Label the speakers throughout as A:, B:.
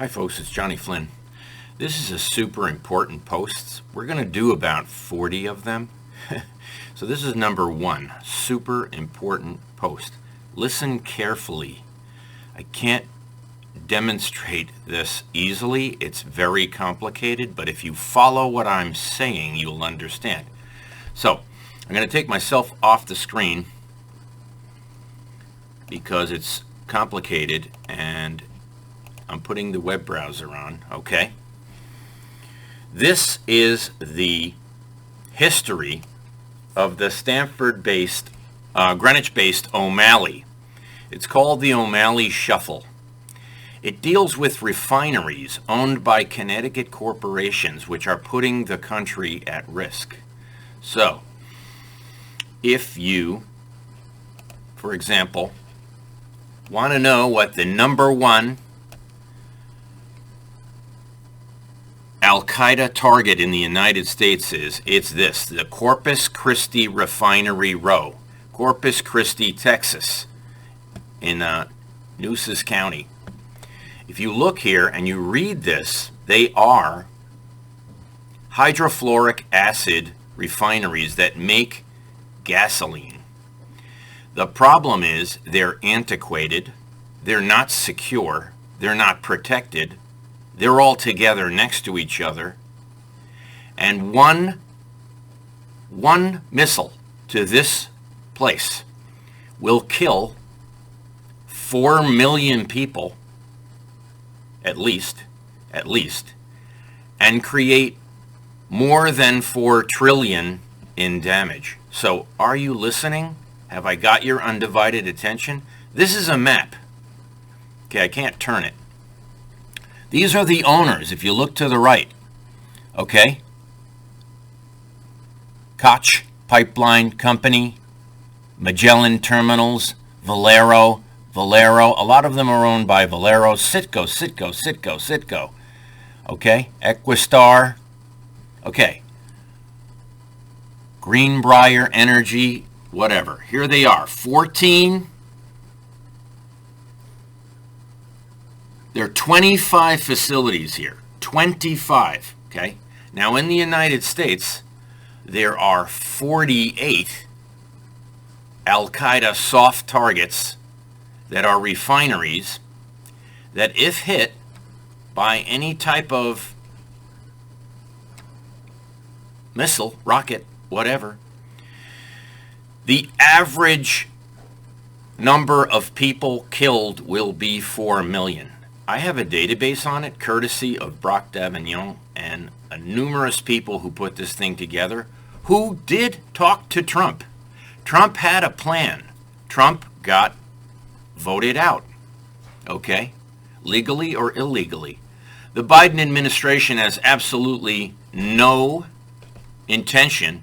A: Hi folks, it's Johnny Flynn. This is a super important post. We're going to do about 40 of them. So this is number 1, super important post. Listen carefully. I can't demonstrate this easily. It's very complicated, but if you follow what I'm saying, you'll understand. So I'm going to take myself off the screen because it's complicated and I'm putting the web browser on, okay? This is the history of the Stanford-based, Greenwich-based O'Malley. It's called the O'Malley Shuffle. It deals with refineries owned by Connecticut corporations which are putting the country at risk. So, if you, for example, want to know what the number 1 Al-Qaida target in the United States is, it's this, the Corpus Christi Refinery Row, Corpus Christi, Texas, in Nueces County. If you look here and you read this, they are hydrofluoric acid refineries that make gasoline. The problem is they're antiquated, they're not secure, they're not protected, they're all together next to each other, and one missile to this place will kill 4 million people, at least, and create more than 4 trillion in damage. So are you listening? Have I got your undivided attention? This is a map. Okay, I can't turn it. These are the owners, if you look to the right, okay? Koch Pipeline Company, Magellan Terminals, Valero, a lot of them are owned by Valero, Citgo, okay? Equistar, okay. Greenbrier Energy, whatever. Here they are, 14. There are 25 facilities here, 25, okay? Now in the United States, there are 48 Al-Qaida soft targets that are refineries that if hit by any type of missile, rocket, whatever, the average number of people killed will be 4 million. I have a database on it, courtesy of Brock Davignon and numerous people who put this thing together, who did talk to Trump. Trump had a plan. Trump got voted out, okay? Legally or illegally. The Biden administration has absolutely no intention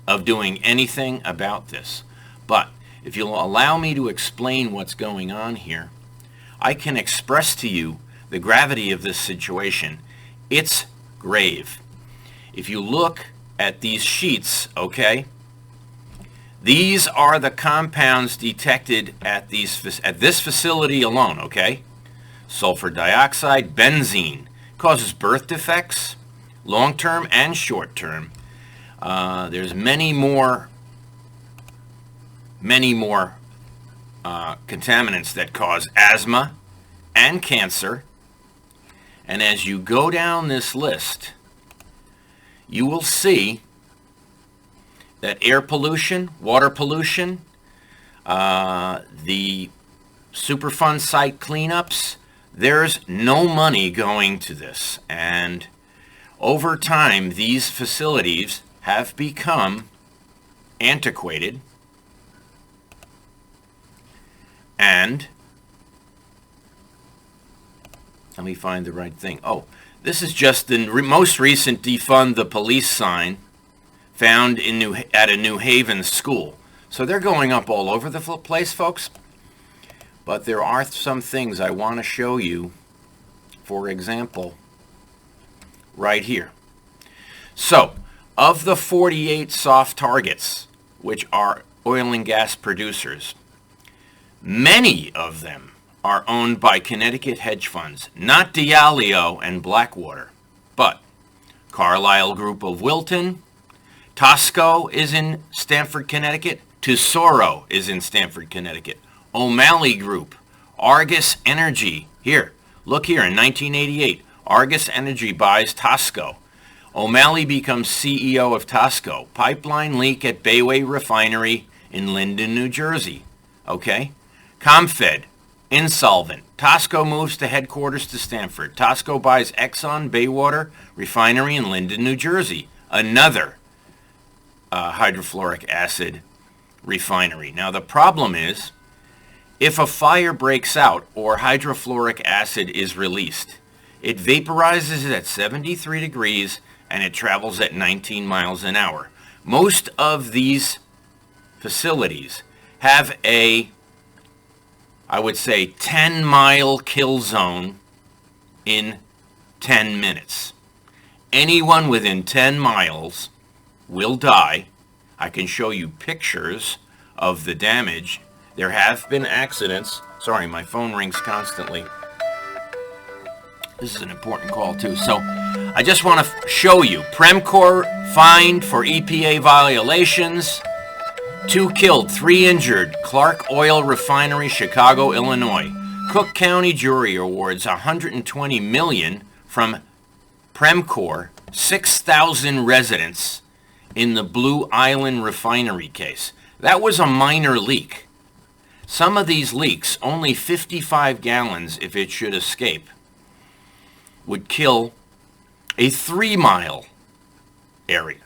A: of doing anything about this. But if you'll allow me to explain what's going on here, I can express to you the gravity of this situation. It's grave. If you look at these sheets, okay, these are the compounds detected at this facility alone, okay? Sulfur dioxide, benzene, causes birth defects, long-term and short-term. There's many more contaminants that cause asthma and cancer. And as you go down this list, you will see that air pollution, water pollution, the Superfund site cleanups, there's no money going to this. And over time, these facilities have become antiquated. And let me find the right thing. Oh, this is just the most recent defund the police sign found at a New Haven school. So they're going up all over the place, folks. But there are some things I want to show you. For example, right here. So, of the 48 soft targets, which are oil and gas producers, many of them are owned by Connecticut hedge funds, not Diallo and Blackwater, but Carlyle Group of Wilton, Tosco is in Stamford, Connecticut, Tesoro is in Stamford, Connecticut, O'Malley Group, Argus Energy, here, look here, in 1988, Argus Energy buys Tosco. O'Malley becomes CEO of Tosco. Pipeline leak at Bayway Refinery in Linden, New Jersey. Okay? Comfed, insolvent. Tosco moves to headquarters to Stamford. Tosco buys Exxon Baywater Refinery in Linden, New Jersey. Another hydrofluoric acid refinery. Now the problem is, if a fire breaks out or hydrofluoric acid is released, it vaporizes at 73 degrees and it travels at 19 miles an hour. Most of these facilities have a, I would say, 10-mile kill zone in 10 minutes. Anyone within 10 miles will die. I can show you pictures of the damage. There have been accidents. Sorry, my phone rings constantly. This is an important call too. So I just want to show you. Premcor fined for EPA violations. 2 killed, 3 injured. Clark Oil Refinery, Chicago, Illinois. Cook County jury awards $120 million from Premcor, 6,000 residents in the Blue Island refinery case. That was a minor leak. Some of these leaks, only 55 gallons if it should escape, would kill a 3-mile area.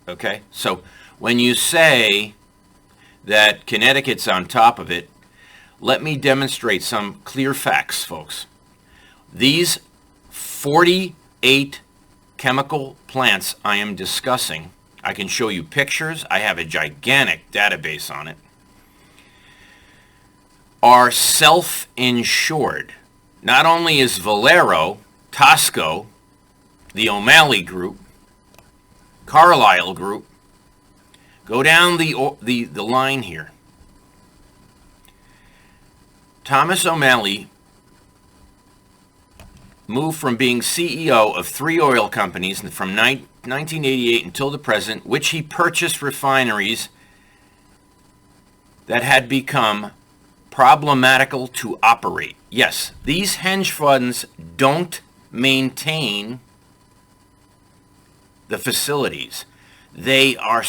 A: Okay? So when you say that Connecticut's on top of it, let me demonstrate some clear facts, folks. These 48 chemical plants I am discussing, I can show you pictures, I have a gigantic database on it, are self-insured. Not only is Valero, Tosco, the O'Malley Group, Carlyle Group, go down the line here. Thomas O'Malley moved from being CEO of 3 oil companies from 1988 until the present, which he purchased refineries that had become problematical to operate. Yes, these hedge funds don't maintain the facilities. They are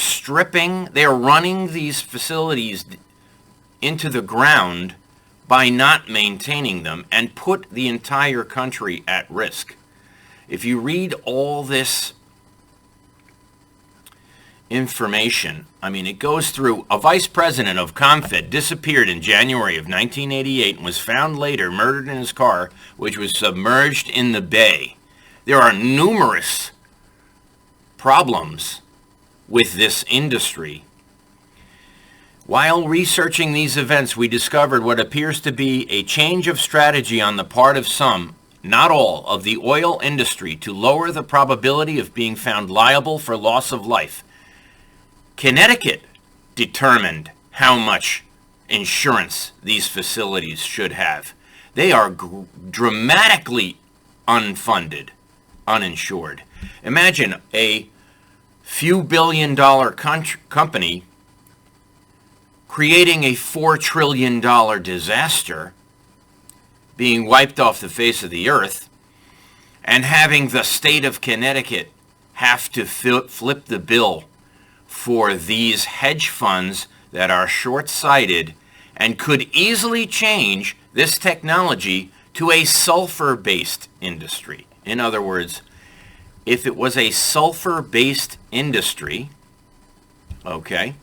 A: running these facilities into the ground by not maintaining them and put the entire country at risk. If you read all this information, I mean, it goes through a vice president of Comfed disappeared in January of 1988 and was found later murdered in his car, which was submerged in the bay. There are numerous problems with this industry. While researching these events, we discovered what appears to be a change of strategy on the part of some, not all, of the oil industry to lower the probability of being found liable for loss of life. Connecticut determined how much insurance these facilities should have. They are dramatically unfunded, uninsured. Imagine a few billion-dollar company creating a $4 trillion disaster, being wiped off the face of the earth, and having the state of Connecticut have to flip the bill for these hedge funds that are short-sighted and could easily change this technology to a sulfur-based industry. In other words, if it was a sulfur-based industry, okay,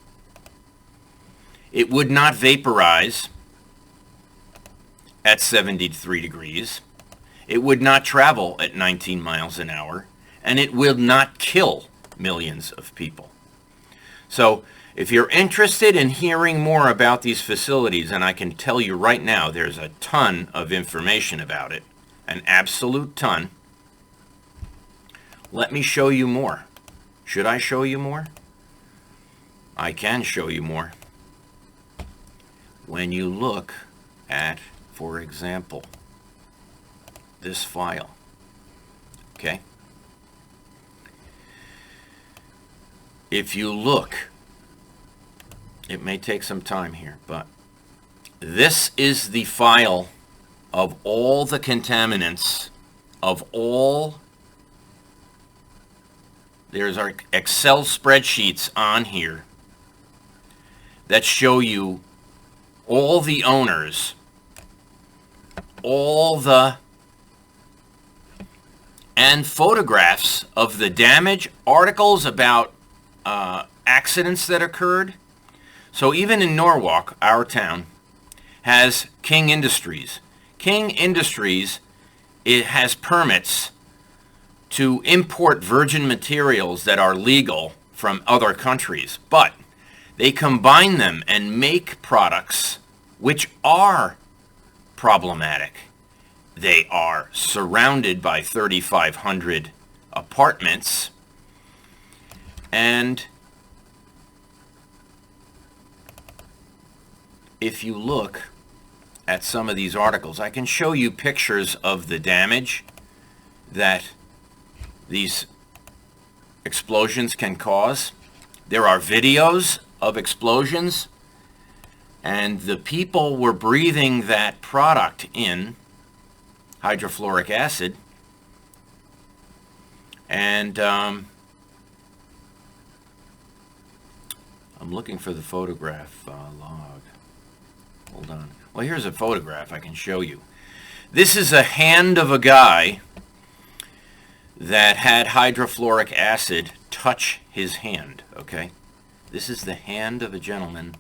A: it would not vaporize at 73 degrees. It would not travel at 19 miles an hour, and it will not kill millions of people. So if you're interested in hearing more about these facilities, and I can tell you right now there's a ton of information about it, an absolute ton, let me show you more. Should I show you more? I can show you more. When you look at for example, this file, okay? If you look, it may take some time here, but this is the file of all the contaminants of all. There's our Excel spreadsheets on here that show you all the owners, and photographs of the damage, articles about accidents that occurred. So even in Norwalk, our town, has King Industries. King Industries, it has permits to import virgin materials that are legal from other countries, but they combine them and make products which are problematic. They are surrounded by 3,500 apartments, and if you look at some of these articles, I can show you pictures of the damage that these explosions can cause. There are videos of explosions, and the people were breathing that product in, hydrofluoric acid, and I'm looking for the photograph log. Hold on. Well, here's a photograph I can show you. This is a hand of a guy that had hydrofluoric acid touch his hand, okay? This is the hand of a gentleman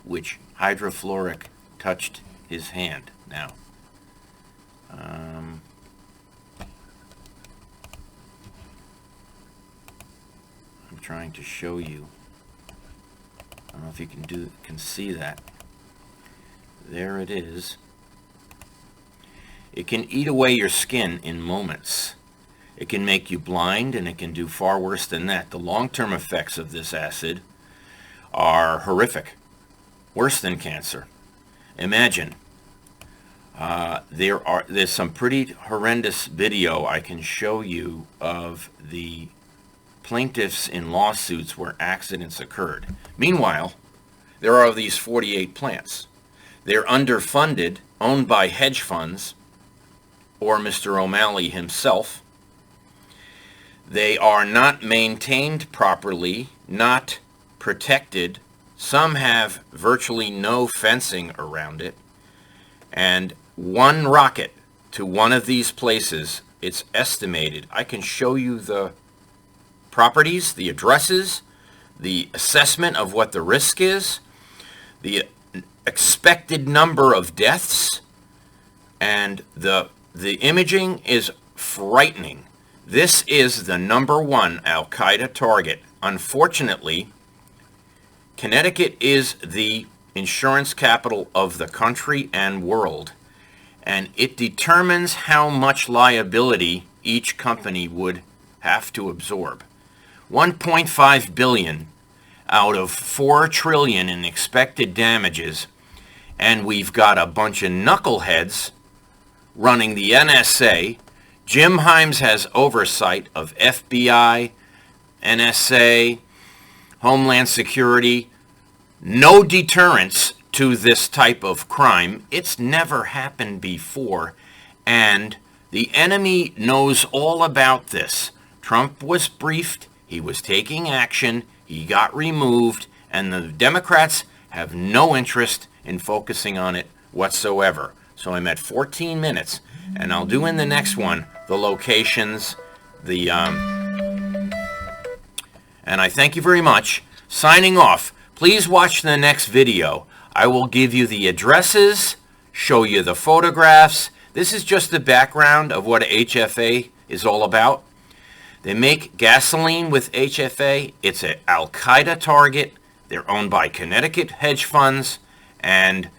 A: which hydrofluoric touched his hand. Now, I'm trying to show you. I don't know if you can see that. There it is. It can eat away your skin in moments. It can make you blind, and it can do far worse than that. The long-term effects of this acid are horrific, worse than cancer. Imagine, there's some pretty horrendous video I can show you of the plaintiffs in lawsuits where accidents occurred. Meanwhile, there are these 48 plants. They're underfunded, owned by hedge funds, or Mr. O'Malley himself. They are not maintained properly, not protected. Some have virtually no fencing around it. And one rocket to one of these places, it's estimated. I can show you the properties, the addresses, the assessment of what the risk is, the expected number of deaths, and the imaging is frightening. This is the #1 Al-Qaida target. Unfortunately, Connecticut is the insurance capital of the country and world, and it determines how much liability each company would have to absorb. 1.5 billion out of 4 trillion in expected damages, and we've got a bunch of knuckleheads running the NSA. Jim Himes has oversight of FBI, NSA, Homeland Security. No deterrence to this type of crime. It's never happened before, and the enemy knows all about this. Trump was briefed, he was taking action, he got removed, and the Democrats have no interest in focusing on it whatsoever. So I'm at 14 minutes, and I'll do in the next one the locations, and I thank you very much. Signing off. Please watch the next video. I will give you the addresses, show you the photographs. This is just the background of what HFA is all about. They make gasoline with HFA. It's an Al-Qaida target. They're owned by Connecticut hedge funds, and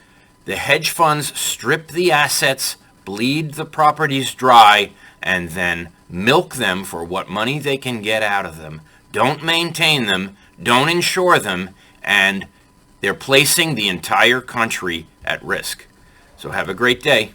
A: the hedge funds strip the assets, bleed the properties dry, and then milk them for what money they can get out of them. Don't maintain them, don't insure them, and they're placing the entire country at risk. So have a great day.